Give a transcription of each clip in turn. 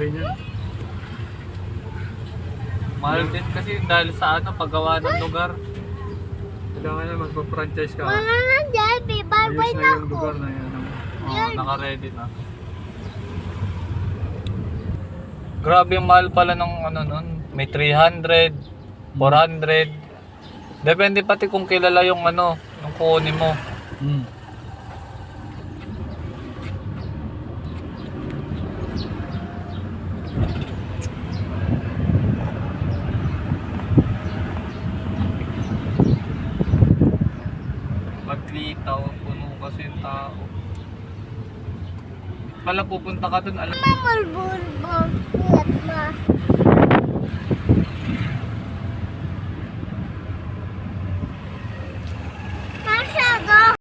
libre niya. Mahal din kasi dahil sa ano, paggawa ng lugar. Kailangan na magpa-franchise ka. Wala na dyan, Ayos bibarbay na na yung ako. lugar na yan. Oo, naka-ready na. Grabe yung mahal pala ng ano nun. May 300, 400. Depende pati kung kilala yung ano, yung kukunin mo. Hmm. Paglitaw, puno kasi yung tao. Pala pupunta ka dun, alam Mamulbulbog. Ingat ma. Masago.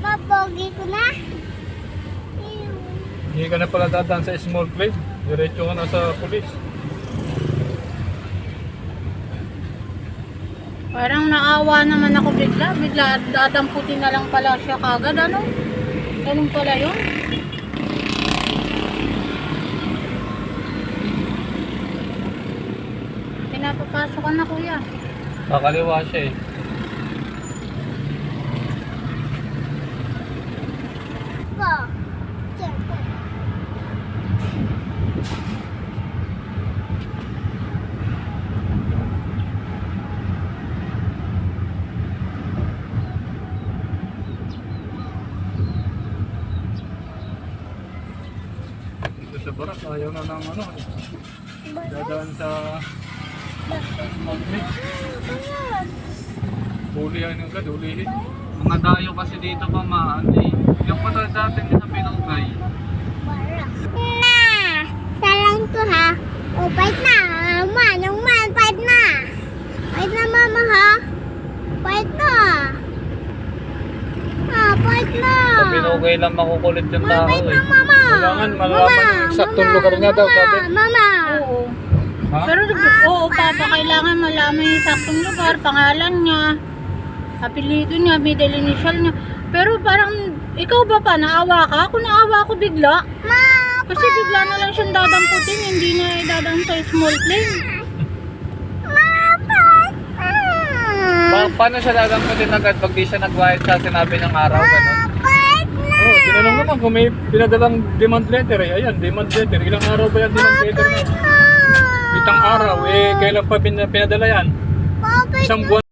Mapogi ko na. Hindi ka na pala dadaan sa small plate. Diretso ka na sa police. Parang naawa naman ako bigla. Bigla dadamputin na lang pala siya kagad. Ano? Ganun pala yun. Pinapapasok ka na kuya. kakaliwa siya eh. Go. Siyempre. Dito sa barak, ayaw na ng ano. Dadaan sa small plate. Hulihan yung agad, hulihin. Mga dayo kasi dito pa maano eh. Yung pala dati sa Pinugay. Na! Salang to ha. O, fight na. Man, yung man, fight na. Fight na mama ha. Fight na. Ah, fight na. Sa Pinugay lang makukulit yung tao Fight na eh. mama. Kailangan malaman yung eksaktong lugar nga daw, sabi. Mama. Oo. Ha? Pero oo, Papa, kailangan malaman yung saktong lugar, pangalan niya, apelido niya, middle initial niya. Pero parang, ikaw ba pa, naawa ka? Ako naawa ako bigla. Ma. Kasi bigla na lang siyang dadamputin, hindi na dadaan sa small plane. Paano siya dadamputin agad pag di siya nagwahid sa sinabi niyang araw ganun? Oh, tinanong naman kung may pinadalang demand letter eh. Ayan, demand letter. Ilang araw ba yan demand letter na? Itang araw, eh, kailan pa pinadala yan? Isang buwan.